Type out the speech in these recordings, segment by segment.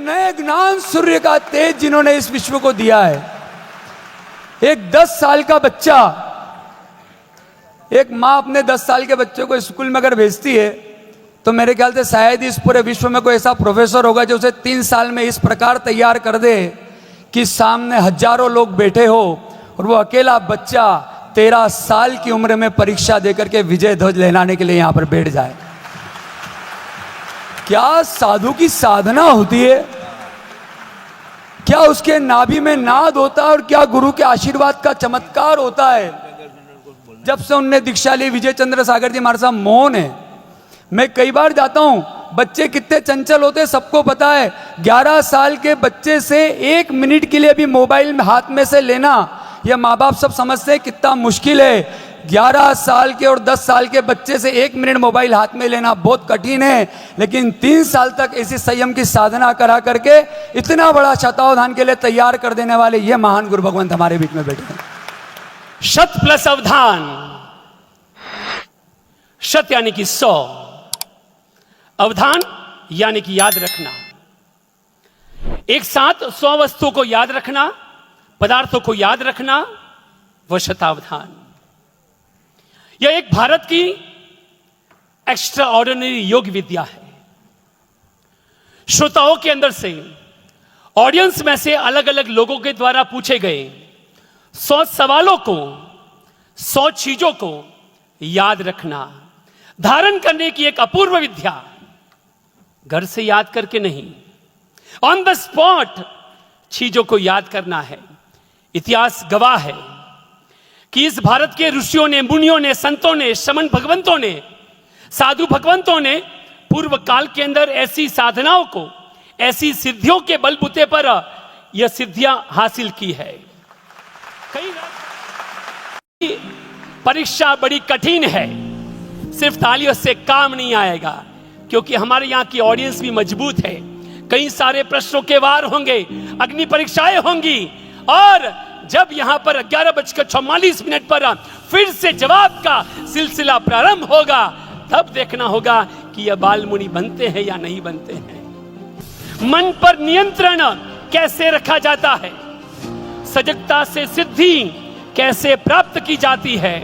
नए ज्ञान सूर्य का तेज जिन्होंने इस विश्व को दिया है। एक 10 साल का बच्चा, एक माँ अपने 10 साल के बच्चे को स्कूल में अगर भेजती है तो मेरे ख्याल से शायद ही इस पूरे विश्व में कोई ऐसा प्रोफेसर होगा जो उसे 3 साल में इस प्रकार तैयार कर दे कि सामने हजारों लोग बैठे हो और वो अकेला बच्चा 13 साल की उम्र में परीक्षा देकर के विजय ध्वज लहराने के लिए यहां पर बैठ जाए। क्या साधु की साधना होती है, क्या उसके नाभि में नाद होता है और क्या गुरु के आशीर्वाद का चमत्कार होता है। जब से उनने दीक्षा ली, विजय चंद्र सागर जी हमारे साथ मौन है। मैं कई बार जाता हूं, बच्चे कितने चंचल होते हैं सबको पता है। 11 साल के बच्चे से 1 मिनट के लिए भी मोबाइल हाथ में से लेना, यह माँ बाप सब समझते हैं कितना मुश्किल है। 11 साल के और 10 साल के बच्चे से 1 मिनट मोबाइल हाथ में लेना बहुत कठिन है, लेकिन 3 साल तक ऐसी संयम की साधना करा करके इतना बड़ा शतावधान के लिए तैयार कर देने वाले ये महान गुरु भगवंत हमारे बीच में बैठे हैं। शत प्लस अवधान, शत यानी कि 100, अवधान यानी कि याद रखना। एक साथ 100 वस्तुओं को याद रखना, पदार्थों को याद रखना, वह शतावधान। यह एक भारत की एक्स्ट्रा ऑर्डिनरी योग विद्या है। श्रोताओं के अंदर से, ऑडियंस में से अलग अलग लोगों के द्वारा पूछे गए 100 सवालों को, 100 चीजों को याद रखना, धारण करने की एक अपूर्व विद्या। घर से याद करके नहीं, ऑन द स्पॉट चीजों को याद करना है। इतिहास गवाह है कि इस भारत के ऋषियों ने, मुनियों ने, संतों ने, शमन भगवंतों ने, साधु भगवंतों ने पूर्व काल के अंदर ऐसी साधनाओं को, ऐसी सिद्धियों के बलबूते पर यह सिद्धियां हासिल की है। कई परीक्षा बड़ी कठिन है, सिर्फ तालियों से काम नहीं आएगा, क्योंकि हमारे यहाँ की ऑडियंस भी मजबूत है। कई सारे प्रश्नों के वार होंगे, अग्नि परीक्षाएं होंगी, और जब यहां पर 11:44 पर फिर से जवाब का सिलसिला प्रारंभ होगा, तब देखना होगा कि यह बाल मुनि बनते हैं या नहीं बनते हैं। मन पर नियंत्रण कैसे रखा जाता है, सजगता से सिद्धि कैसे प्राप्त की जाती है।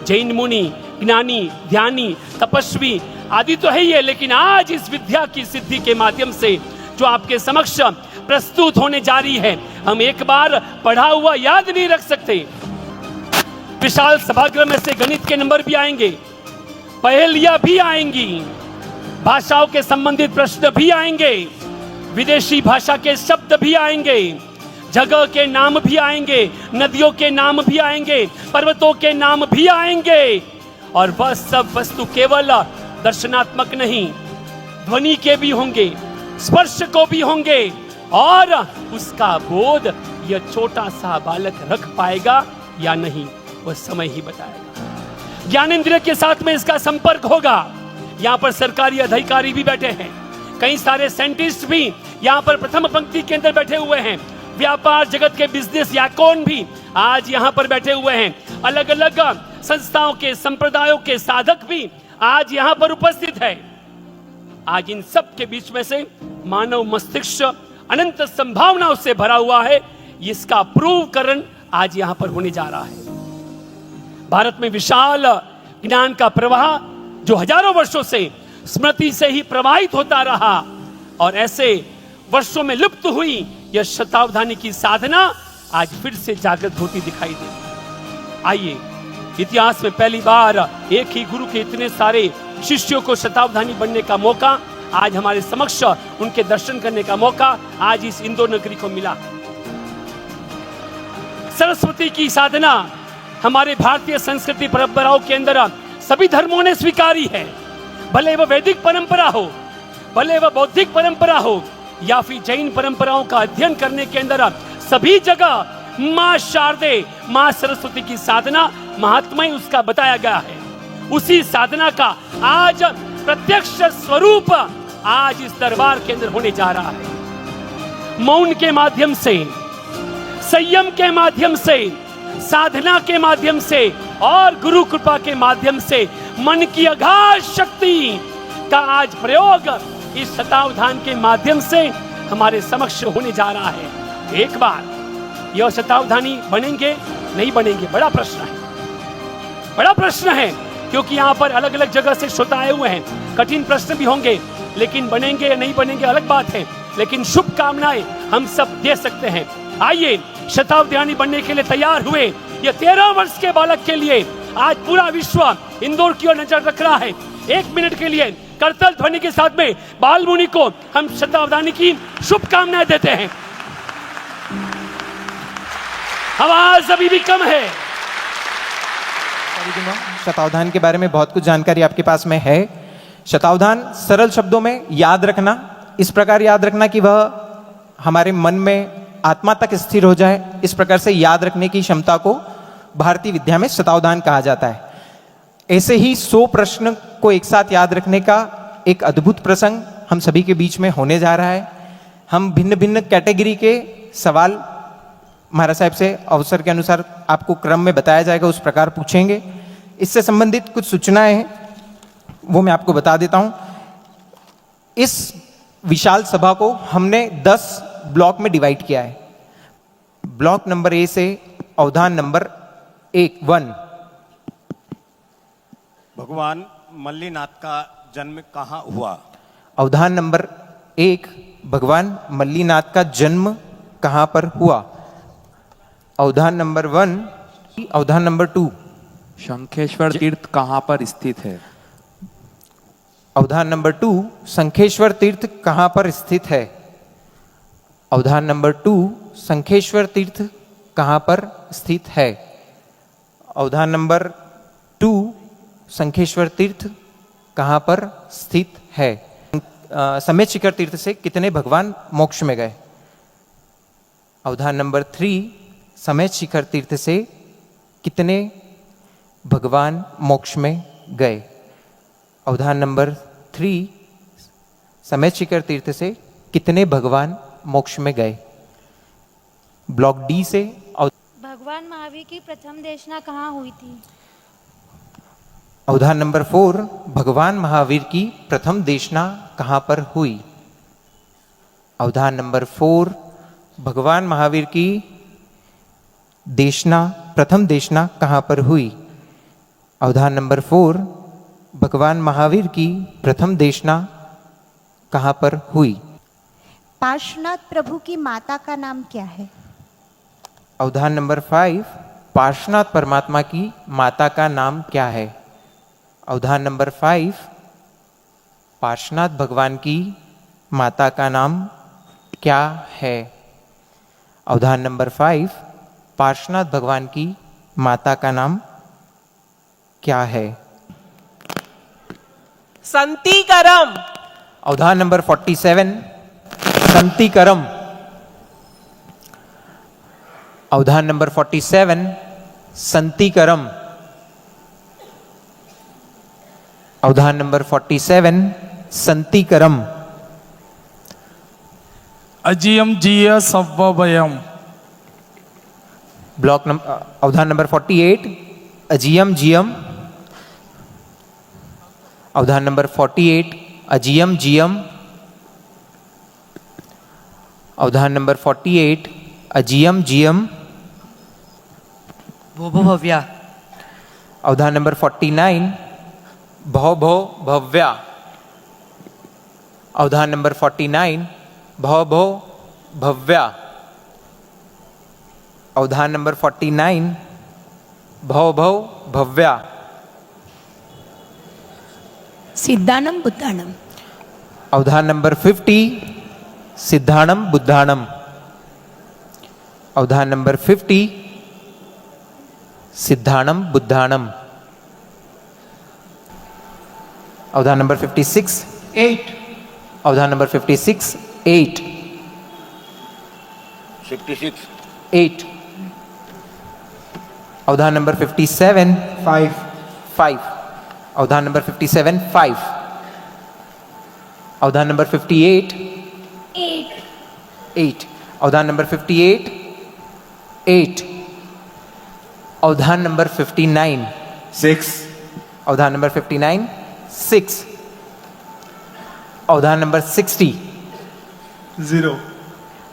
जैन मुनि, ज्ञानी, ध्यानी, तपस्वी आदि तो है ही है, लेकिन आज इस विद्या की सिद्धि के माध्यम से जो आपके समक्ष प्रस्तुत होने जा रही है, हम एक बार पढ़ा हुआ याद नहीं रख सकते। विशाल सभागृह में से गणित के नंबर भी आएंगे, पहेलियां भी आएंगी, भाषाओं के संबंधित प्रश्न भी आएंगे, विदेशी भाषा के शब्द भी आएंगे, जगह के नाम भी आएंगे, नदियों के नाम भी आएंगे, पर्वतों के नाम भी आएंगे। और वह सब वस्तु केवल दर्शनात्मक नहीं, ध्वनि के भी होंगे, स्पर्श को भी होंगे, और उसका बोध यह छोटा सा बालक रख पाएगा या नहीं, वह समय ही बताएगा। ज्ञानेंद्रिय के साथ में इसका संपर्क होगा। यहां पर सरकारी अधिकारी भी बैठे हैं, कई सारे साइंटिस्ट भी यहां पर प्रथम पंक्ति के अंदर बैठे हुए हैं, व्यापार जगत के बिजनेस याकोन भी आज यहां पर बैठे हुए हैं, अलग अलग संस्थाओं के, संप्रदायों के साधक भी आज यहां पर उपस्थित है। आज इन सब के बीच में से मानव मस्तिष्क अनंत संभावनाओं से भरा हुआ है, इसका प्रूव करण आज यहां पर होने जा रहा है। भारत में विशाल ज्ञान का प्रवाह जो हजारों वर्षों से स्मृति से ही प्रवाहित होता रहा, और ऐसे वर्षों में लुप्त हुई यह शतावधानी की साधना आज फिर से जागृत होती दिखाई दे। आइए, इतिहास में पहली बार एक ही गुरु के इतने सारे शिष्यों को शतावधानी बनने का मौका, आज हमारे समक्ष उनके दर्शन करने का मौका आज इस इंदौर नगरी को मिला। सरस्वती की साधना हमारे भारतीय संस्कृति परंपराओं के अंदर सभी धर्मों ने स्वीकारी है, भले वह वैदिक परंपरा हो, भले वह बौद्धिक परंपरा हो, या फिर जैन परंपराओं का अध्ययन करने के अंदर सभी जगह मां शारदे, मां सरस्वती की साधना, महात्मा ही उसका बताया गया है। उसी साधना का आज प्रत्यक्ष स्वरूप आज इस दरबार के अंदर होने जा रहा है। मौन के माध्यम से, संयम के माध्यम से, साधना के माध्यम से और गुरु कृपा के माध्यम से मन की अगाध शक्ति का आज प्रयोग इस शतावधान के माध्यम से हमारे समक्ष होने जा रहा है। एक बार यह शतावधानी बनेंगे नहीं बनेंगे, बड़ा प्रश्न है, बड़ा प्रश्न है, क्योंकि यहाँ पर अलग अलग जगह से श्रोता आए हुए हैं। कठिन प्रश्न भी होंगे, लेकिन बनेंगे या नहीं बनेंगे अलग बात है, लेकिन शुभकामनाएं हम सब दे सकते हैं। आइए शतावधानी बनने के लिए तैयार हुए। ये 13 वर्ष के बालक के लिए आज पूरा विश्व इंदौर की ओर नजर रख रहा है। 1 मिनट के लिए करतल ध्वनि के साथ में बाल मुनि को हम शतावधानी की शुभकामनाएं देते हैं। आवाज अभी भी कम है। शतावधान के बारे में बहुत कुछ जानकारी आपके पास में है। शतावधान सरल शब्दों में याद रखना, इस प्रकार याद रखना कि वह हमारे मन में आत्मा तक स्थिर हो जाए, इस प्रकार से याद रखने की क्षमता को भारतीय विद्या में शतावधान कहा जाता है। ऐसे ही 100 प्रश्न को एक साथ याद रखने का एक अद्भुत प्रसंग हम सभी के बीच में होने जा रहा है। हम भिन्न भिन्न कैटेगरी के सवाल महाराज साहब से अवसर के अनुसार आपको क्रम में बताया जाएगा, उस प्रकार पूछेंगे। इससे संबंधित कुछ सूचनाएं हैं, वो मैं आपको बता देता हूं। इस विशाल सभा को हमने 10 ब्लॉक में डिवाइड किया है। ब्लॉक नंबर ए से अवधान नंबर 1 भगवान मल्लीनाथ का जन्म कहाँ हुआ? अवधान नंबर 1 भगवान मल्लीनाथ का जन्म कहां पर हुआ? अवधान नंबर 1। अवधान नंबर 2 शंखेश्वर तीर्थ कहाँ पर स्थित है? अवधान नंबर 2 शंखेश्वर तीर्थ कहां पर स्थित है? अवधान नंबर 2 शंखेश्वर तीर्थ कहां पर स्थित है? अवधान नंबर 2 शंखेश्वर तीर्थ कहां पर स्थित है? समेत शिखर तीर्थ से कितने भगवान मोक्ष में गए? अवधान नंबर 3 समेत शिखर तीर्थ से कितने भगवान मोक्ष में गए? अवधान नंबर 3 समेत शिखर तीर्थ से कितने भगवान मोक्ष में गए? ब्लॉक डी से भगवान महावीर की प्रथम देशना कहाँ हुई थी? अवधान नंबर 4 भगवान महावीर की प्रथम देशना कहां पर हुई? अवधान नंबर 4 भगवान महावीर की देशना प्रथम देशना कहां पर हुई? अवधान नंबर 4 भगवान महावीर की प्रथम देशना कहां पर हुई? पार्श्वनाथ प्रभु की माता का नाम क्या है? अवधान नंबर 5 पार्श्वनाथ परमात्मा की माता का नाम क्या है? अवधान नंबर 5 पार्श्वनाथ भगवान की माता का नाम क्या है? अवधान नंबर 5 पार्श्वनाथ भगवान की माता का नाम क्या है? संतिकरम। अवधान नंबर 47 संतिकरम। अवधान नंबर 47 संतिकरम। अवधान नंबर 47 संतिकरम। अजियम जीय सव्वयम। ब्लॉक नंबर अवधान नंबर 48 अजियम जियम। अवधान नंबर 48 अजियम जियम। अवधान नंबर 48 अजियम जियम। भव्या। अवधान नंबर 49 भव भव भव्या। अवधान नंबर 49 भव भव भव्या। अवधान नंबर 49 भव भव भव्या। सिद्धानम बुद्धानम। अवधान नंबर 50 सिद्धाणम बुद्धाणम। अवधान नंबर 50 सिद्धाणम बुद्धाणम। अवधान नंबर 56 8। अवधान नंबर 56 8। 56 8। अवधान नंबर 57 5। अवधान नंबर 57 5। अवधान नंबर 58 8। अवधान नंबर 58 8। अवधान नंबर 59 6 अवधान नंबर 59 6। अवधान नंबर 60 0।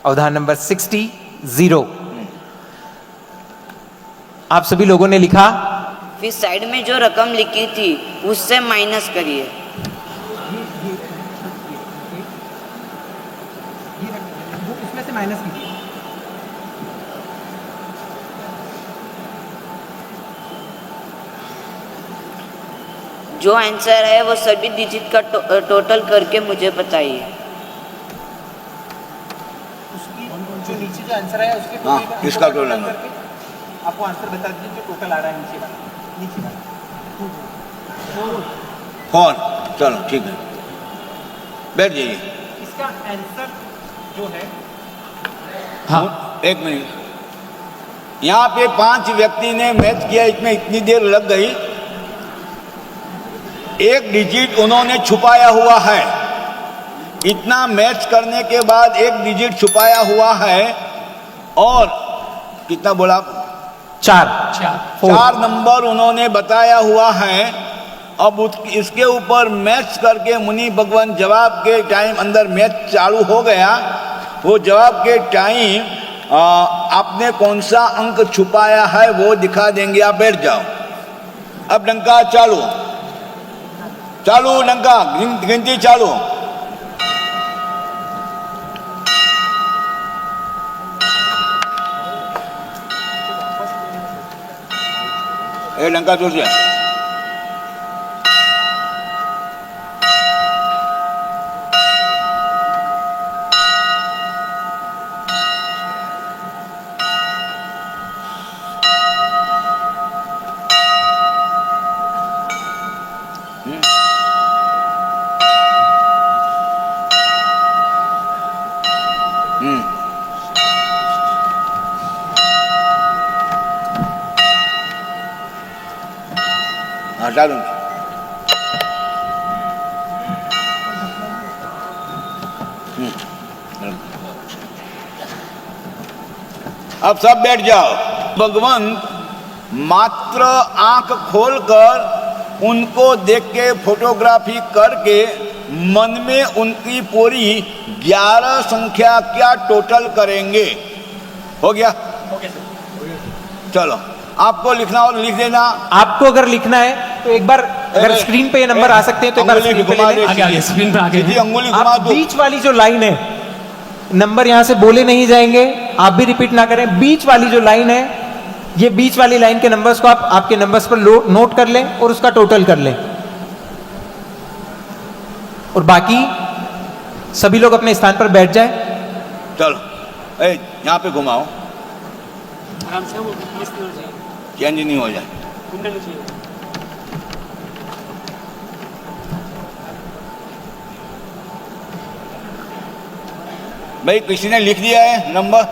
अवधान नंबर 60 0। आप सभी लोगों ने लिखा। फिर साइड में जो रकम लिखी थी उससे माइनस करिए। इसमें से माइनस कीजिए। जो आंसर है वो सभी डिजिट का टोटल करके मुझे बताइए। जो नीचे जो आंसर है उसके टोटल इसका टोटल करके आपको आंसर बता दीजिए जो टोटल आ रहा है नीचे वाला। कौन? चलो ठीक है, बैठ जाइए। इसका आंसर जो है, एक मिनट, यहाँ पे 5 व्यक्ति ने मैच किया, इसमें इतनी देर लग गई। एक डिजिट उन्होंने छुपाया हुआ है। इतना मैच करने के बाद एक डिजिट छुपाया हुआ है और कितना बोला? 4 नंबर उन्होंने बताया हुआ है। अब इसके ऊपर मैच करके मुनि भगवान जवाब के टाइम अंदर मैच चालू हो गया। वो जवाब के टाइम आपने कौन सा अंक छुपाया है वो दिखा देंगे। आप बैठ जाओ। अब डंका चालू, डंका गिनती चालू। ए डंका जोर से। हटा दूंगी। अब सब बैठ जाओ। भगवंत मात्र आंख खोलकर उनको देख के फोटोग्राफी करके मन में उनकी पूरी 11 संख्या क्या टोटल करेंगे। हो गया? चलो, आपको लिखना हो लिख देना। आपको अगर लिखना है तो एक बार अगर स्क्रीन पे ये नंबर आ सकते हैं तो एक बार स्क्रीन पे ले लें। आगे स्क्रीन पे आगे अंगुली घुमा आप दो। बीच वाली जो लाइन है, नंबर यहां से बोले नहीं जाएंगे, आप भी रिपीट ना करें। बीच वाली जो लाइन है, ये बीच वाली लाइन के नंबर्स को आप आपके नंबर्स पर नोट कर लें और उसका टोटल कर लें। और बाकी सभी लोग अपने स्थान पर बैठ जाएं। चलो, यहाँ पे घुमाओ, आराम से वो मिस नहीं हो जाए, चेंज नहीं हो जाए। घूमना नहीं चाहिए। भाई किसी ने लिख दिया है नंबर?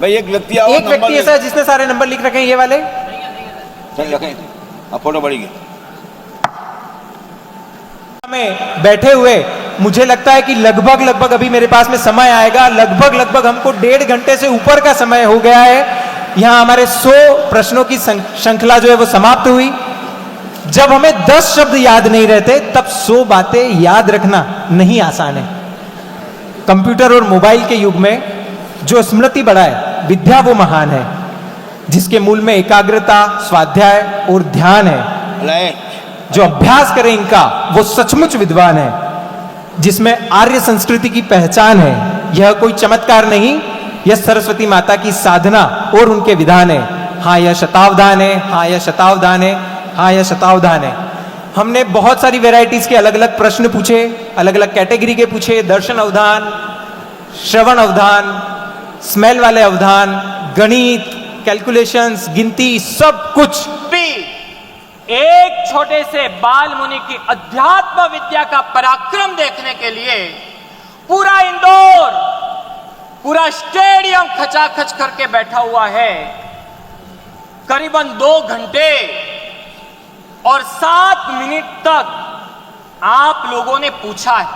भाई एक व्यक्ति आओ। एक व्यक्ति ऐसा है जिसने सारे नंबर लिख रखे हैं, ये वाले। चल रखें, अब फोटो बढ़ेगी। में बैठे हुए मुझे लगता है कि लगभग अभी मेरे पास में समय आएगा। लगभग हमको 1.5 घंटे से ऊपर का समय हो गया है। यहां हमारे 100 प्रश्नों की श्रृंखला जो है वो समाप्त हुई। जब हमें 10 शब्द याद नहीं रहते तब 100 बातें याद रखना नहीं आसान है। कंप्यूटर और मोबाइल के युग में जो स्मृति बढ़ाए विद्या वो महान है, जिसके मूल में एकाग्रता, स्वाध्याय और ध्यान है। जो अभ्यास करे इनका वो सचमुच विद्वान है, जिसमें आर्य संस्कृति की पहचान है। यह कोई चमत्कार नहीं, यह सरस्वती माता की साधना और उनके विधान है। हाँ यह शतावधान है, हाँ यह शतावधान है, हाँ यह शतावधान है। हमने बहुत सारी वैरायटीज के अलग अलग प्रश्न पूछे, अलग अलग कैटेगरी के पूछे। दर्शन अवधान, श्रवण अवधान, स्मेल वाले अवधान, गणित, कैलकुलेशंस, गिनती, सब कुछ भी एक छोटे से बाल मुनि की अध्यात्म विद्या का पराक्रम देखने के लिए पूरा इंदौर, पूरा स्टेडियम खचाखच करके बैठा हुआ है। करीबन 2 घंटे और 7 मिनट तक आप लोगों ने पूछा है।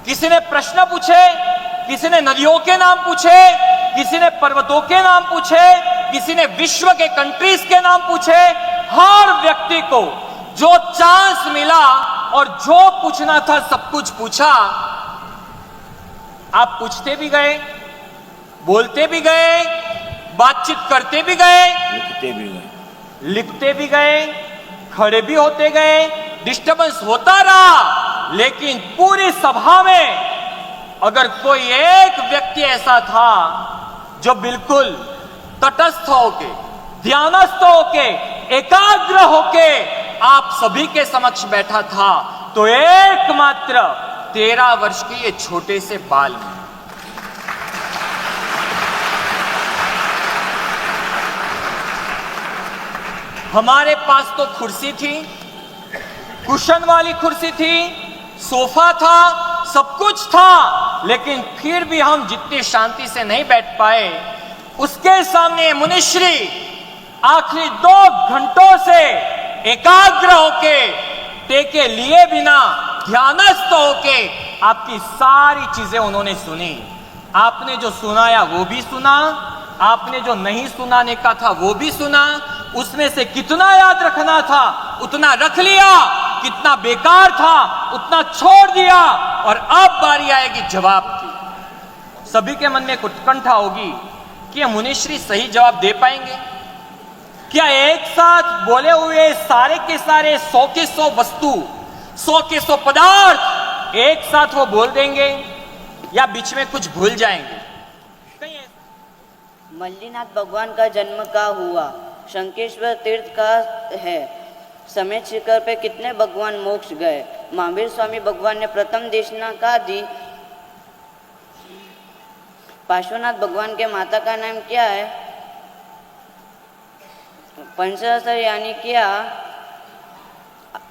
किसी ने प्रश्न पूछे, किसी ने नदियों के नाम पूछे, किसी ने पर्वतों के नाम पूछे, किसी ने विश्व के कंट्रीज के नाम पूछे। हर व्यक्ति को जो चांस मिला और जो पूछना था सब कुछ पूछा। आप पूछते भी गए, बोलते भी गए, बातचीत करते भी गए, लिखते भी गए, खड़े भी होते गए, डिस्टर्बेंस होता रहा, लेकिन पूरी सभा में अगर कोई एक व्यक्ति ऐसा था जो बिल्कुल तटस्थ होके, ध्यानस्थ होके, एकाग्र होके आप सभी के समक्ष बैठा था, तो एकमात्र 13 वर्ष के ये छोटे से बाल में। हमारे पास तो कुर्सी थी, कुशन वाली कुर्सी थी, सोफा था, सब कुछ था, लेकिन फिर भी हम जितनी शांति से नहीं बैठ पाए, उसके सामने मुनिश्री आखिरी 2 घंटों से एकाग्र होके, टेके लिए बिना ध्यानस्थ होके आपकी सारी चीजें उन्होंने सुनी। आपने जो सुनाया वो भी सुना, आपने जो नहीं सुनाने का था वो भी सुना, उसमें से कितना याद रखना था उतना रख लिया, कितना बेकार था उतना छोड़ दिया, और अब बारी आएगी जवाब की। सभी के मन में उत्कंठा होगी कि ये मुनिश्री सही जवाब दे पाएंगे क्या? एक साथ बोले हुए सारे के सारे 100 के 100 वस्तु, 100 के 100 पदार्थ एक साथ वो बोल देंगे, या बीच में कुछ भूल जाएंगे? मल्लीनाथ भगवान का जन्म का हुआ, शंकेश्वर तीर्थ का है, समेत शिखर पे कितने भगवान मोक्ष गए, महावीर स्वामी भगवान ने प्रथम देशना का दी, पार्श्वनाथ भगवान के माता का नाम क्या है, पंचाशर यानी क्या,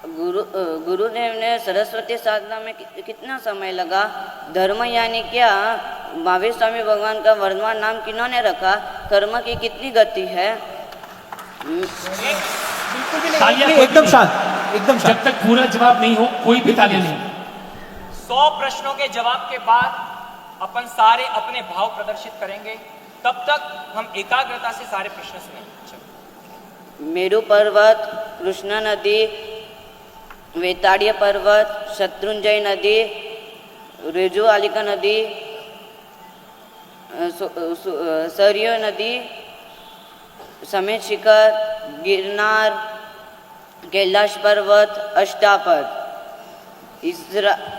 गुरुदेव ने सरस्वती साधना में कितना समय लगा, धर्म यानी क्या, महावीर स्वामी भगवान का वर्तमान नाम किन्होंने रखा, कर्म की कितनी गति है। एकदम शांत, एकदम शांत। जब तक पूरा जवाब नहीं हो कोई भी तालियां नहीं। 100 प्रश्नों के जवाब के बाद अपन सारे अपने भाव प्रदर्शित करेंगे, तब तक हम एकाग्रता से सारे प्रश्न सुनेंगे। मेरु पर्वत, कृष्णा नदी, वेताड़िया पर्वत, शत्रुंजय नदी, रेजुआलिका नदी, सरयू नदी, समेत शिखर, गिरनार, कैलाश पर्वत, Ashtapad,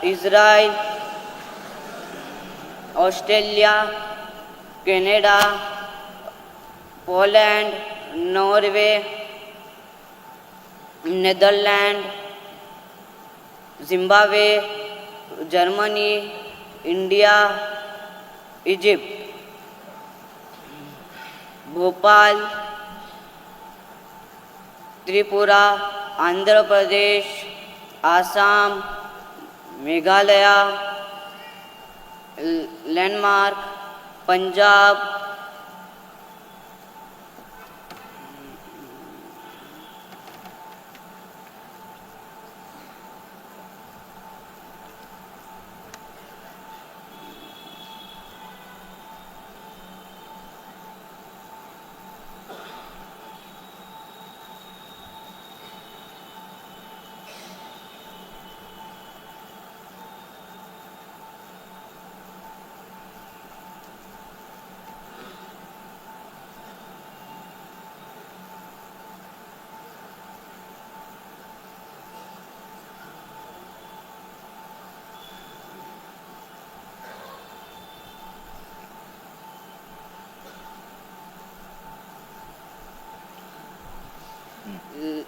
Israel, Australia, Canada, Poland, Norway, Netherland, Zimbabwe, Germany, India, Egypt, Bhopal, Tripura, Andhra Pradesh, Assam, Meghalaya, landmark, Punjab,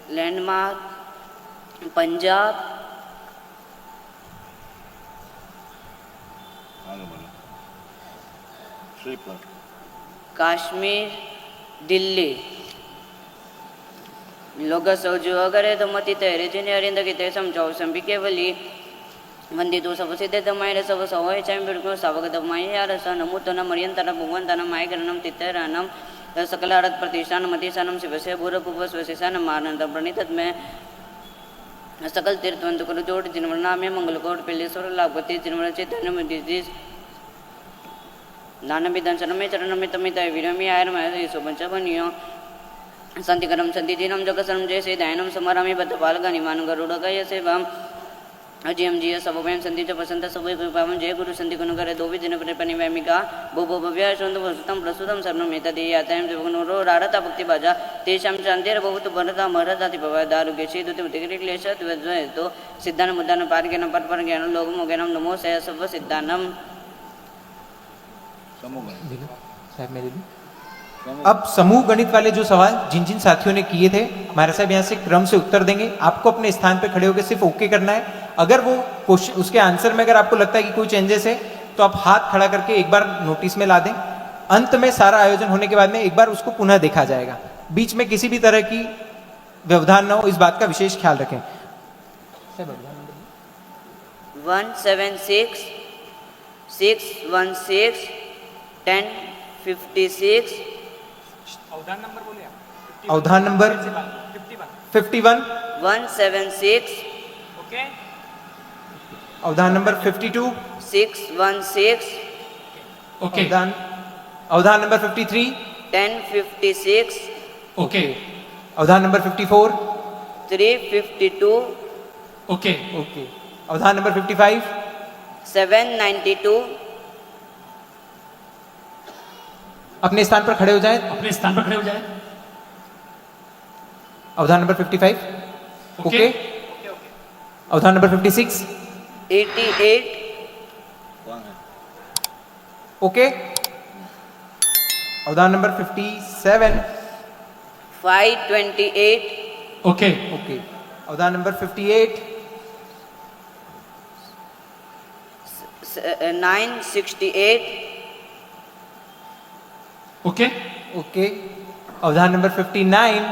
landmark, Punjab, Kashmir, Delhi. लोग सौजु अगरे दमति तेरे जिने अरिंद की ते समझाओ संबी केवली वंदी तो सब सिद्धे दमाय सब सवय चाय बिरको सावक दमाय यार स नमो तन मरियंतन भगवान तन माय गणनम तितरानम सकल अरत प्रतिष्ठान मतिशानम शिवसे भूरपुप स्वशेषान मानंद प्रणित में सकल तीर्थवंत कर जोड़ जिनवरना में मंगलकोट पिल्लेश्वर लाभपति जिनवर चैतन्य मुदिस नाना विदंसन में चरण में तमित विरमी आयर में सुबंच बनियो संतिकरम संतिदिनम जगसरम जय से दयानम समारामी बद्धपाल गनिमान गरुड़ गय से वम अजी हम जी सब वयम संधि च प्रसन्त सब पावन जय गुरु संधि गुण करे दो भी दिन पर परिवैमिका भो भव्य सुंदर वसुतम प्रसुतम सर्वम मेता दे यातायम जगनो रारता भक्ति बाजा तेषां शांतिर बहुत भरता मरदाति भव दारुगे चे दुते उतिग्रे क्लेश तो सिद्धान मुद्दान पारगेन पर ज्ञान लोग मोगेनम नमो सय सब सिद्धानम। साहब मेरे लिए अब समूह गणित वाले जो सवाल जिन जिन साथियों ने किए थे हमारे साहब यहाँ से क्रम से उत्तर देंगे। आपको अपने स्थान पे खड़े होकर सिर्फ ओके करना है। अगर वो क्वेश्चन उसके आंसर में अगर आपको लगता है कि कोई चेंजेस है तो आप हाथ खड़ा करके एक बार नोटिस में ला दें। अंत में सारा आयोजन होने के बाद में एक बार उसको पुनः देखा जाएगा। बीच में किसी भी तरह की व्यवधान न हो, इस बात का विशेष ख्याल रखें। 176 616 1056 अवधान नंबर 51 176 अवधान नंबर 52 616 ओके अवधान नंबर 53 1056 ओके अवधान नंबर 54 352 ओके ओके अवधान नंबर 55 792 अपने स्थान पर खड़े हो जाएं। अपने स्थान पर खड़े हो जाए। अवधान नंबर 55 ओके अवधान नंबर 56 88 ओके अवधान नंबर 57 528 ओके ओके अवधान नंबर 58 968 ओके ओके अवधान नंबर 59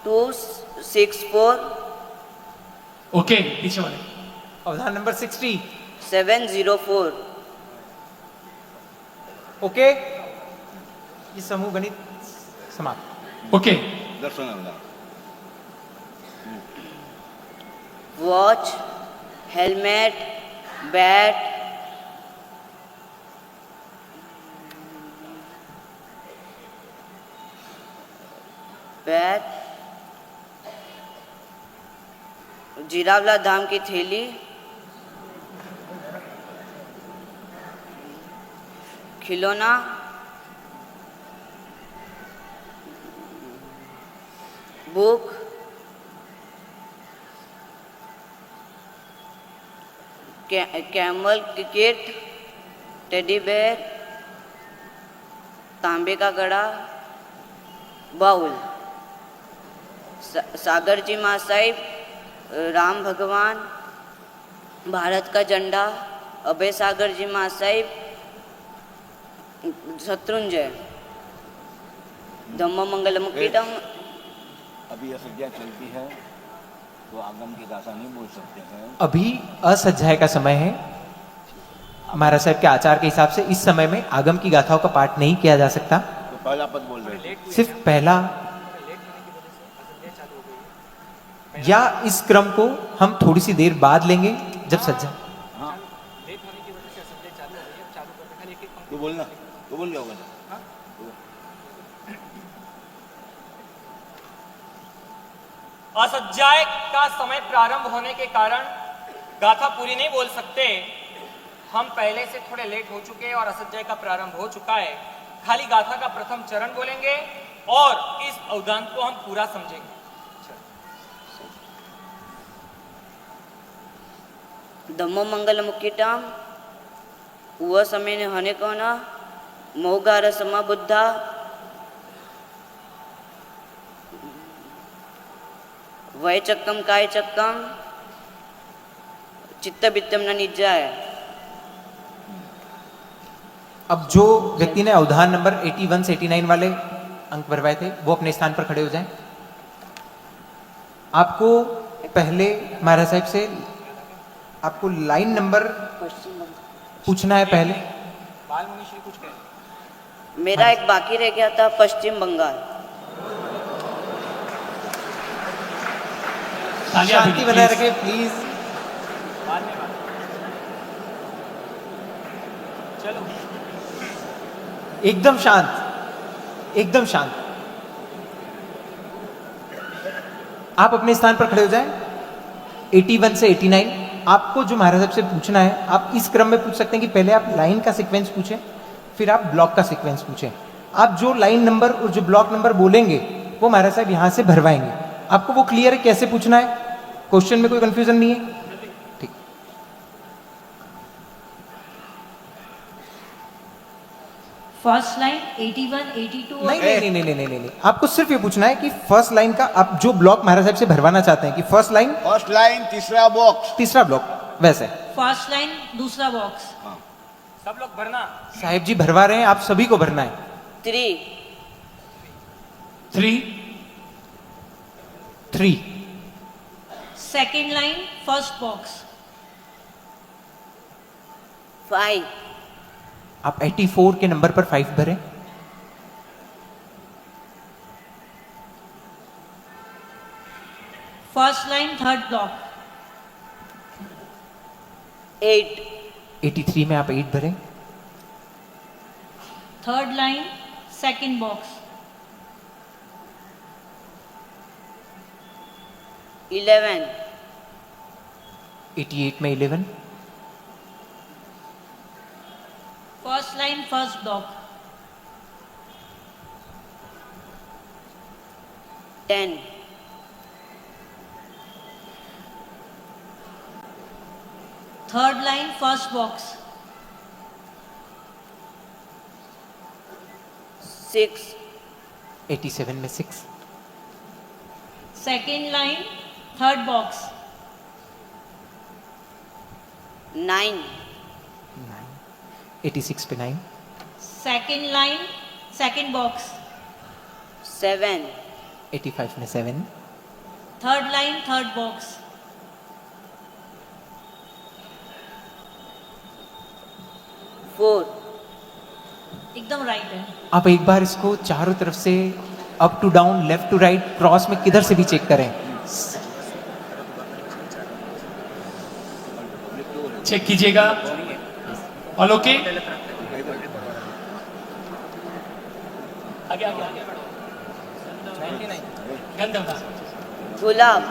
264 ओके पीछे वाले अवधान नंबर 60 704 ओके ये समूह गणित समाप्त। Okay Darshan watch helmet bat Jirawala Dham की थैली खिलौना book camel cricket teddy bear तांबे का घड़ा बाउल सागर जी माँ साहिब राम भगवान भारत का झंडा अभय सागर जी माँ साहिब शत्रुंजय धम्म मंगल मुक्तिदम। अभी असज्ञा चलती है तो आगम की गाथा नहीं बोल सकते हैं। अभी असज्जाय का समय है। महाराज साहब के आचार के हिसाब से इस समय में आगम की गाथाओं का पाठ नहीं किया जा सकता। तो पहला पद बोल रहे थे। सिर्फ पहला या इस क्रम को हम थोड़ी सी देर बाद लेंगे जब सज्जा। हाँ तो बोलना तो बोल गया होगा। असज्जाय का समय प्रारंभ होने के कारण गाथा पूरी नहीं बोल सकते। हम पहले से थोड़े लेट हो चुके हैं और असज्जाय का प्रारंभ हो चुका है। खाली गाथा का प्रथम चरण बोलेंगे और इस अवधान को हम पूरा समझेंगे। धम्म मंगल मुक्तिटाम हुआ समय ने हने कोना मोगार समा बुद्धा वय चक्कम काय चक्कम चित्त बित्तम न निजाय। अब जो व्यक्ति ने अवधान नंबर 81 से 89 वाले अंक भरवाए थे वो अपने स्थान पर खड़े हो जाएं। आपको पहले महाराज साहब से आपको लाइन नंबर पूछना है पहले। मेरा एक बाकी रह गया था पश्चिम बंगाल। शांति बनाए रखें प्लीज। चलो एकदम शांत, एकदम शांत। आप अपने स्थान पर खड़े हो जाएं। 81 से 89 आपको जो महाराज साहब से पूछना है, आप इस क्रम में पूछ सकते हैं कि पहले आप लाइन का सीक्वेंस पूछें, फिर आप ब्लॉक का सीक्वेंस पूछें। आप जो लाइन नंबर और जो ब्लॉक नंबर बोलेंगे वो महाराज साहब यहाँ से भरवाएंगे। आपको वो क्लियर है कैसे पूछना है? क्वेश्चन में कोई कंफ्यूजन नहीं है? ठीक। फर्स्ट लाइन 81, 82 नहीं नहीं नहीं नहीं नहीं नहीं, आपको सिर्फ ये पूछना है कि फर्स्ट लाइन का आप जो ब्लॉक महाराज साहब से भरवाना चाहते हैं कि फर्स्ट लाइन तीसरा बॉक्स, तीसरा ब्लॉक, वैसे फर्स्ट लाइन दूसरा बॉक्स। सब लोग भरना। साहिब जी भरवा रहे हैं, आप सभी को भरना है। 3 3 सेकेंड लाइन फर्स्ट बॉक्स। 5 आप 84 के नंबर पर 5 भरें। First line third block. 8 83 में आप 8 भरें। Third line second box. 11 88 में 11। First line first block. 10 third line first box. 6 87 में 6। Second line third box. 9 86 पे 9। Second line second box. 7 85 में 7। Third line third box. 4 एकदम राइट है। आप एक बार इसको चारों तरफ से up to down, left to right, cross में किधर से भी चेक करें। चेक कीजिएगा। All okay? आगे आगे आगे गंधर्व। गुलाब।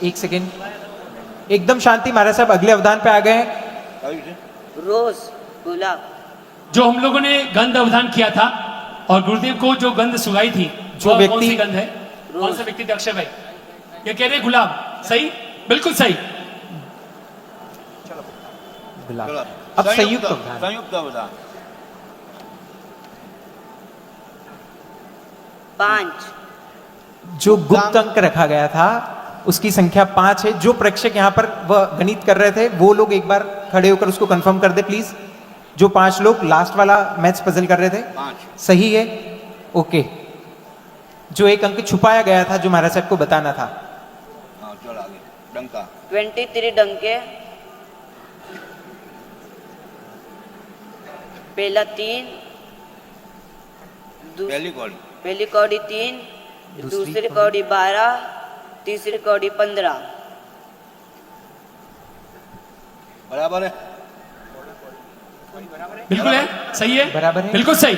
एक सेकेंड, एकदम शांति। महाराज साहब अगले अवधान पे आ गए हैं। रोज गुलाब। जो हम लोगों ने गंध अवधान किया था और गुरुदेव को जो गंध सुगाई थी, जो कौन व्यक्ति- सी गंध है? कौन सा व्यक्ति थे? अक्षय भाई ये कह रहे गुलाब। सही, बिल्कुल सही। गुलाब। अब संयुक्त अवधान। संयुक्त अवधान। 5 जो गुप्त अंक रखा गया था उसकी संख्या 5 है। जो प्रेक्षक यहाँ पर वह गणित कर रहे थे वो लोग एक बार खड़े होकर उसको कंफर्म कर दे प्लीज। जो 5 लोग लास्ट वाला मैथ्स पजल कर रहे थे, 5 सही है? ओके। जो एक अंक छुपाया गया था जो महाराज साहब को बताना था। हाँ चल आगे। डंका 23 डंके। पहला 3 पहली कौड़ी पहली कौड़ी 3, दूसरी कौड़ी 12, तीसरी कौड़ी 15। बराबर है। बिल्कुल है, सही है, बराबर है। बिल्कुल सही।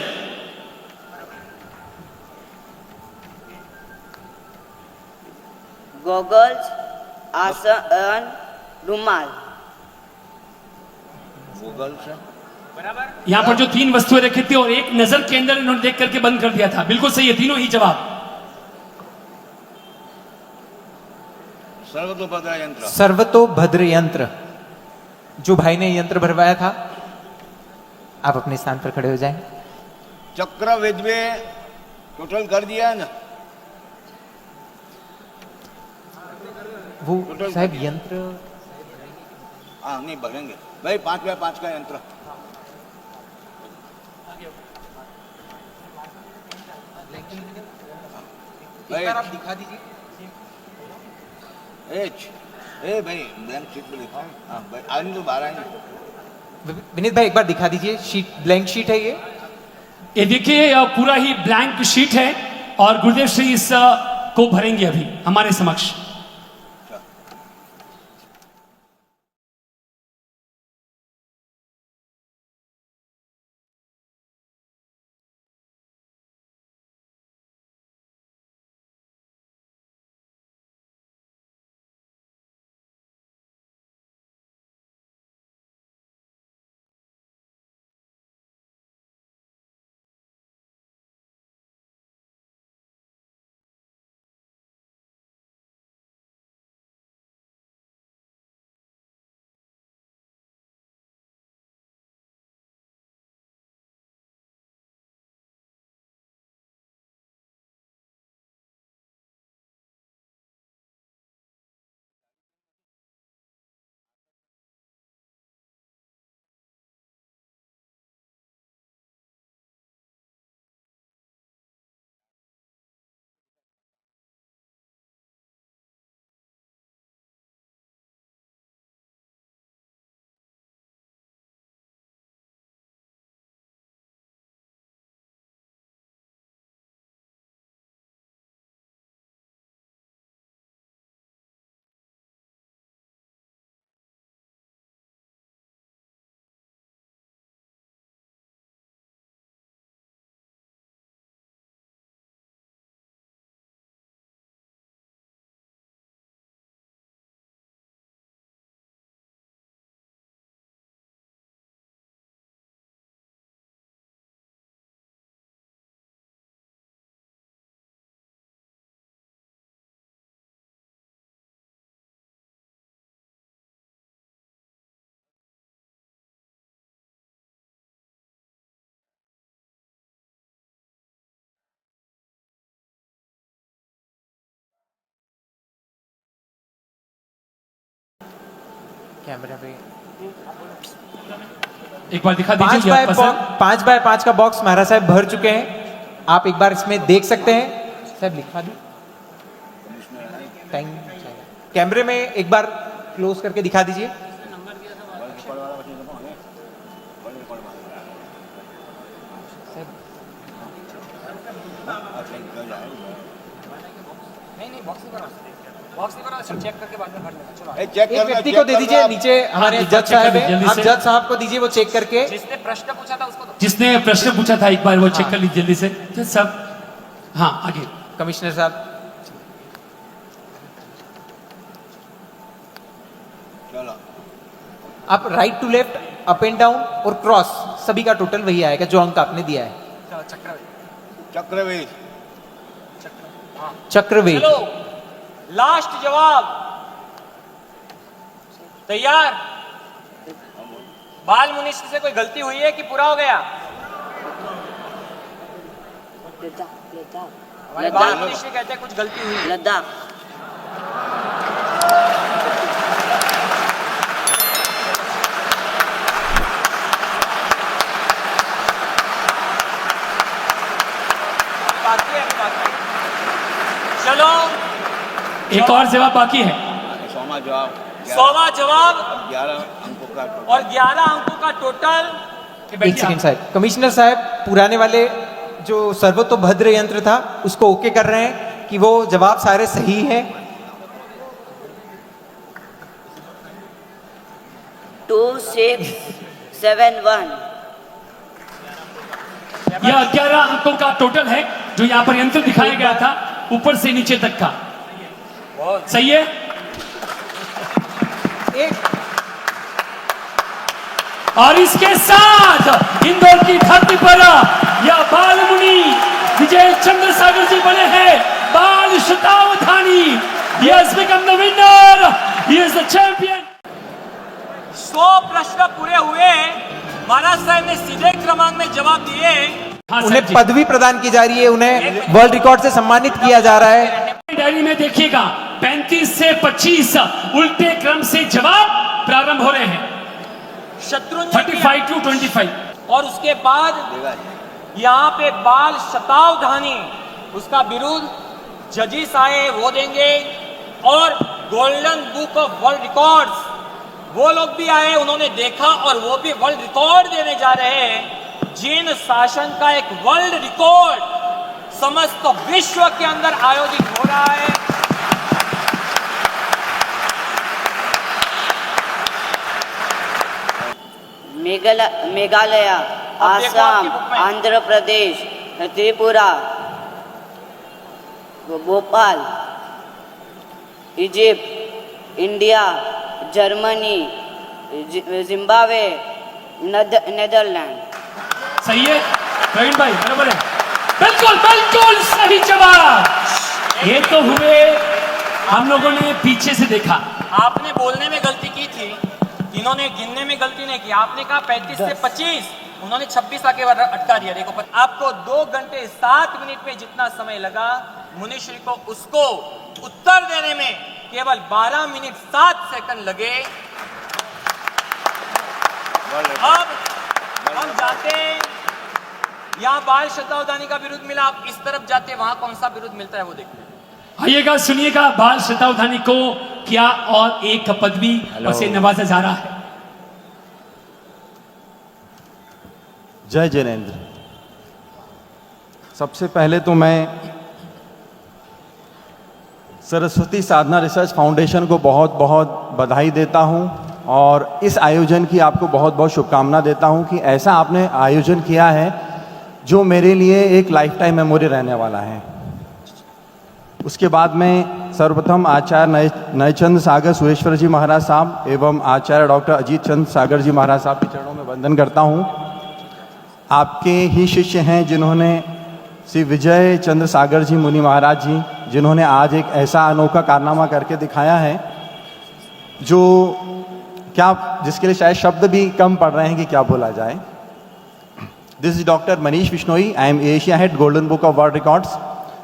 गॉगल्स, आसन, रुमाल। गूगल से यहाँ पर जो 3 वस्तुएं रखी थी और एक नजर के अंदर इन्होंने देख करके बंद कर दिया था। बिल्कुल सही है, तीनों ही जवाब। सर्वतोभद्र यंत्र। सर्वतोभद्र यंत्र। जो भाई ने यंत्र भरवाया था, आप अपने स्थान पर खड़े हो जाएं। चक्र वेदवे टोटल कर दिया है ना? वो साहब यंत्र हाँ नहीं भरेंगे भाई। 5x5 का यंत्र। एक बार आप दिखा दीजिए। ए भाई ब्लैंक शीट पे लिखा है। हाँ भाई आने तो 12 ही। विनीत भाई एक बार दिखा दीजिए। शीट ब्लैंक शीट है ये देखिए पूरा ही ब्लैंक शीट है और गुरुदेव श्री इस को भरेंगे अभी हमारे समक्ष। कैमरा पे एक बार दिखा दीजिए आप पसंद। 5x5 का बॉक्स महाराज साहब भर चुके हैं, आप एक बार इसमें देख सकते हैं। साहब लिखवा दी टाइम, कैमरे में एक बार क्लोज करके दिखा दीजिए। चेक एक व्यक्ति को दे दीजिए, नीचे हमारे जज साहब है, आप जज साहब को दीजिए, वो चेक करके। जिसने प्रश्न पूछा था उसको जिसने प्रश्न पूछा था एक बार वो चेक कर लीजिए जल्दी से सब। हाँ आगे कमिश्नर साहब, चलो आप right to left, up and down और क्रॉस सभी का टोटल वही आएगा जो अंक आपने दिया है। चक्रवेश चक्रवेद। चलो लास्ट जवाब तैयार। बाल मुनि से कोई गलती हुई है कि पूरा हो गया? हमारे बाल मुनि कहते हैं कुछ गलती हुई है। लद्दाख। चलो एक और जवाब बाकी है। सोमा जवाब 100वां जवाब 11 अंकों का और 11 अंकों का टोटल। एक सेकंड साहब, कमिश्नर साहब पुराने वाले जो सर्वतोभद्र यंत्र था उसको ओके कर रहे हैं कि वो जवाब सारे सही हैं। 2671। यह 11 अंकों का टोटल है जो यहाँ पर यंत्र दिखाया गया था ऊपर से नीचे तक का। सही है। और इसके साथ इंदौर की धरती पर यह बाल मुनि विजय चंद्र सागर जी बने हैं। बाल शतावधानी, he has become the winner, he is the champion। 100 प्रश्न पूरे हुए। महाराज साहब ने सीधे क्रमांक में जवाब दिए। हाँ, उन्हें पदवी प्रदान की जा रही है, उन्हें वर्ल्ड रिकॉर्ड से सम्मानित किया जा रहा है। डायरी में देखिएगा 35 से 25 उल्टे क्रम से जवाब प्रारंभ हो रहे हैं। शत्रुंजय 35 to 25। और उसके बाद यहाँ पे बाल शतावधानी उसका बिरुद जजिस आए वो देंगे। और golden book of world records वो लोग भी आए, उन्होंने देखा और वो भी वर्ल्ड रिकॉर्ड देने जा रहे हैं। जिन शासन का एक वर्ल्ड रिकॉर्ड समस्त विश्व के अंदर आयोजित हो रहा है। Meghalaya, Assam, Andhra Pradesh, Tripura, Bhopal, Egypt, India, Germany, Zimbabwe, Netherland. सही है प्रवीण भाई, बराबर है। बिल्कुल बिल्कुल सही जवाब। ये तो हुए, हम लोगों ने पीछे से देखा। आपने बोलने में गलती की थी, इन्होंने गिनने में गलती नहीं की। आपने कहा 35 से 25, उन्होंने 26 आके अटका दिया। देखो आपको 2 घंटे 7 मिनट में जितना समय लगा, मुनिश्री को उसको उत्तर देने में केवल 12 मिनट 7 सेकंड लगे। अब हम जाते, यहाँ बाल शतावधानी का विरुद्ध मिला, आप इस तरफ जाते, वहां कौन सा विरुद्ध मिलता है वो देखते हैं। आइएगा, सुनिएगा बाल शतावधानी को क्या और एक पदवी उसे नवाजा जा रहा है। जय जैनेन्द्र। सबसे पहले तो मैं सरस्वती साधना रिसर्च फाउंडेशन को बहुत बहुत बधाई देता हूं और इस आयोजन की आपको बहुत बहुत शुभकामना देता हूं कि ऐसा आपने आयोजन किया है जो मेरे लिए एक लाइफ टाइम मेमोरी रहने वाला है। उसके बाद में सर्वप्रथम आचार्य नयचंद सागर सुरेश्वर जी महाराज साहब एवं आचार्य डॉक्टर अजीत चंद सागर जी महाराज साहब के चरणों में वंदन करता हूं। आपके ही शिष्य हैं जिन्होंने श्री विजय चंद्र सागर जी मुनि महाराज जी, जिन्होंने आज एक ऐसा अनोखा कारनामा करके दिखाया है जो क्या, जिसके लिए शायद शब्द भी कम पड़ रहे हैं कि क्या बोला जाए। This is doctor Manish Bishnoi, I am Asia head golden book of world records.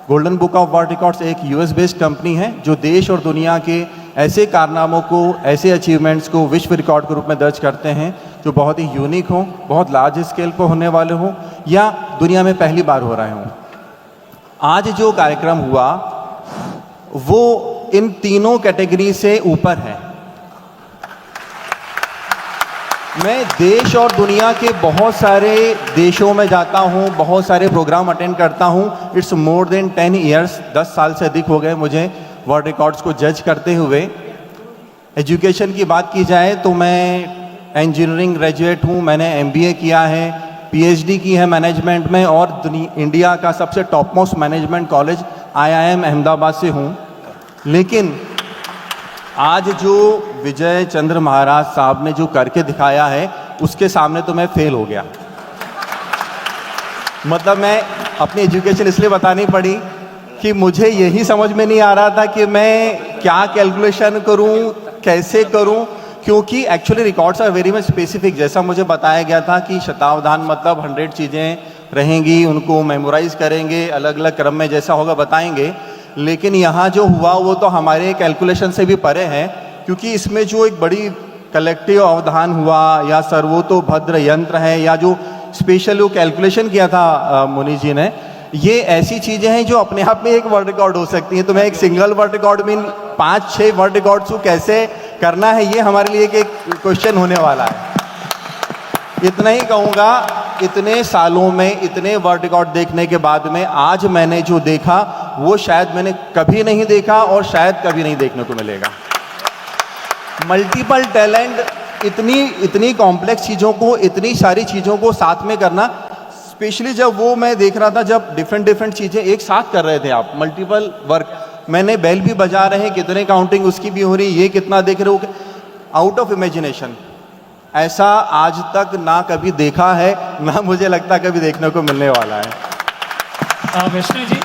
Golden book of world records एक यूएस बेस्ड कंपनी है जो देश और दुनिया के ऐसे कारनामों को, ऐसे अचीवमेंट्स को विश्व रिकॉर्ड के रूप में दर्ज करते हैं जो बहुत ही यूनिक हों, बहुत लार्ज स्केल पर होने वाले हों या दुनिया में पहली बार हो रहे हों। आज जो कार्यक्रम हुआ वो इन तीनों कैटेगरी से ऊपर है। मैं देश और दुनिया के बहुत सारे देशों में जाता हूँ, बहुत सारे प्रोग्राम अटेंड करता हूँ। इट्स मोर देन 10 ईयर्स, 10 साल से अधिक हो गए मुझे वर्ल्ड रिकॉर्ड्स को जज करते हुए। एजुकेशन की बात की जाए तो मैं इंजीनियरिंग ग्रेजुएट हूँ, मैंने MBA किया है, PhD की है मैनेजमेंट में और इंडिया का सबसे top most management college IIM Ahmedabad से हूँ। लेकिन आज जो विजय चंद्र महाराज साहब ने जो करके दिखाया है उसके सामने तो मैं फेल हो गया। मतलब मैं अपनी एजुकेशन इसलिए बतानी पड़ी कि मुझे यही समझ में नहीं आ रहा था कि मैं क्या कैलकुलेशन करूं, कैसे करूं, क्योंकि actually records are very much specific. जैसा मुझे बताया गया था कि शतावधान मतलब 100 चीज़ें रहेंगी, उनको मेमोराइज करेंगे, अलग अलग क्रम में जैसा होगा बताएंगे। लेकिन यहाँ जो हुआ वो तो हमारे कैलकुलेशन से भी परे है, क्योंकि इसमें जो एक बड़ी कलेक्टिव अवधान हुआ या सर्वतोभद्र यंत्र है या जो स्पेशल वो कैलकुलेशन किया था मुनि जी ने, ये ऐसी चीज़ें हैं जो अपने आप में एक वर्ल्ड रिकॉर्ड हो सकती हैं। तो मैं एक सिंगल वर्ल्ड रिकॉर्ड में 5-6 वर्ल्ड रिकॉर्ड्स को कैसे करना है, ये हमारे लिए एक क्वेश्चन होने वाला है। इतना ही कहूँगा, इतने सालों में इतने वर्ल्ड रिकॉर्ड देखने के बाद में आज मैंने जो देखा वो शायद मैंने कभी नहीं देखा और शायद कभी नहीं देखने को मिलेगा। मल्टीपल टैलेंट, इतनी कॉम्प्लेक्स चीज़ों को, इतनी सारी चीज़ों को साथ में करना, स्पेशली जब वो मैं देख रहा था जब डिफरेंट चीज़ें एक साथ कर रहे थे आप, मल्टीपल वर्क। मैंने बेल भी बजा रहे हैं, कितने काउंटिंग उसकी भी हो रही, ये कितना देख रहे हो, आउट ऑफ इमेजिनेशन। ऐसा आज तक ना कभी देखा है, ना मुझे लगता कभी देखने को मिलने वाला है। वैष्णव जी,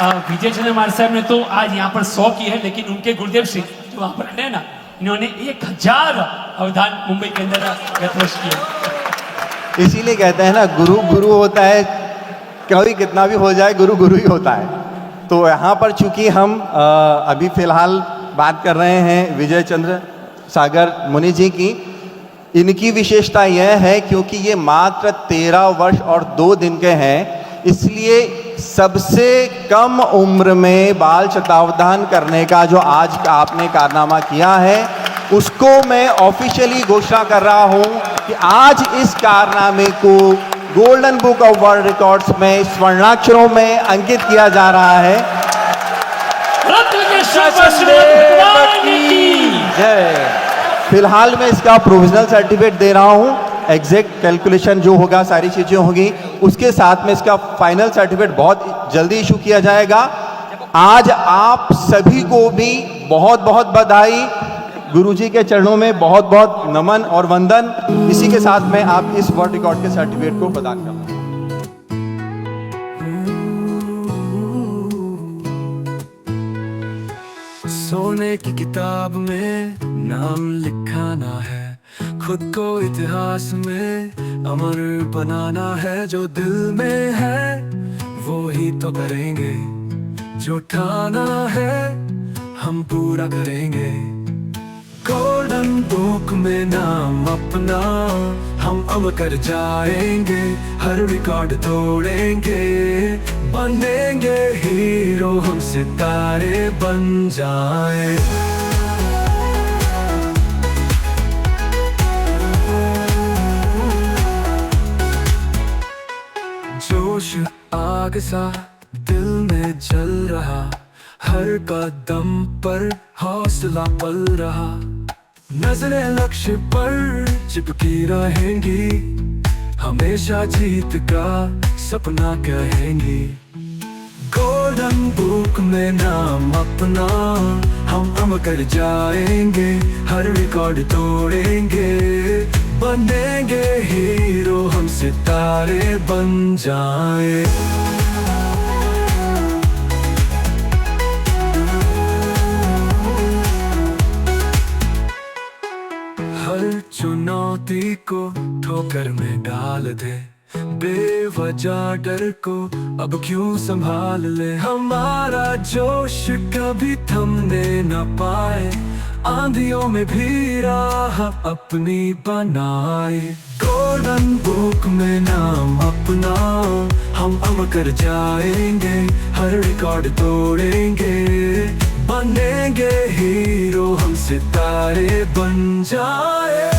विजय चंद्र महाराज साहब ने तो आज यहाँ पर 100 की है, लेकिन उनके गुरुदेव श्री जो वहाँ पर है ना, इन्होंने 1000 अवधान मुंबई के अंदर गत वर्ष किया। इसीलिए कहते हैं ना, गुरु गुरु होता है, कभी कितना भी हो जाए गुरु गुरु ही होता है। तो यहाँ पर चूंकि हम अभी फिलहाल बात कर रहे हैं विजय चंद्र सागर मुनि जी की, इनकी विशेषता यह है क्योंकि ये मात्र 13 वर्ष और 2 दिन के हैं, इसलिए सबसे कम उम्र में बाल शतावधान करने का जो आज आपने कारनामा किया है उसको मैं ऑफिशियली घोषणा कर रहा हूं कि आज इस कारनामे को golden book of world records में स्वर्णाक्षरों में अंकित किया जा रहा है। जय। फिलहाल मैं इसका प्रोविजनल सर्टिफिकेट दे रहा हूं, एग्जैक्ट कैलकुलेशन जो होगा, सारी चीजें होगी, उसके साथ में इसका फाइनल सर्टिफिकेट बहुत जल्दी इशू किया जाएगा। आज आप सभी को भी बहुत बहुत बधाई, गुरुजी के चरणों में बहुत बहुत नमन और वंदन। इसी के साथ में आप इस वर्ल्ड रिकॉर्ड के सर्टिफिकेट को प्रदान करना। सोने की किताब में नाम लिखाना है, खुद को इतिहास में अमर बनाना है। जो दिल में है वो ही तो करेंगे, जो ठाना है हम पूरा करेंगे। गोल्डन बुक में नाम अपना हम अब कर जाएंगे, हर रिकॉर्ड तोड़ेंगे, बनेंगे हीरो, हम सितारे बन जाए। जोश आग सा दिल में जल रहा, हर कदम पर हौसला पल रहा, नजरें लक्ष्य पर चिपकी रहेंगी, हमेशा जीत का सपना कहेंगी। गोल्डन बुक में नाम अपना हम अमर कर जाएंगे, हर रिकॉर्ड तोड़ेंगे, बनेंगे हीरो, हम सितारे बन जाए। हर चुनौती को ठोकर में डाल दे, बेवजह डर को अब क्यों संभाल ले। हमारा जोश कभी थमने न पाए, आंधियों में भी राह अपनी बनाए। गोल्डन बुक में नाम अपना हम अमर कर जाएंगे, हर रिकॉर्ड तोड़ेंगे, बनेंगे हीरो हम सितारे बन जाए।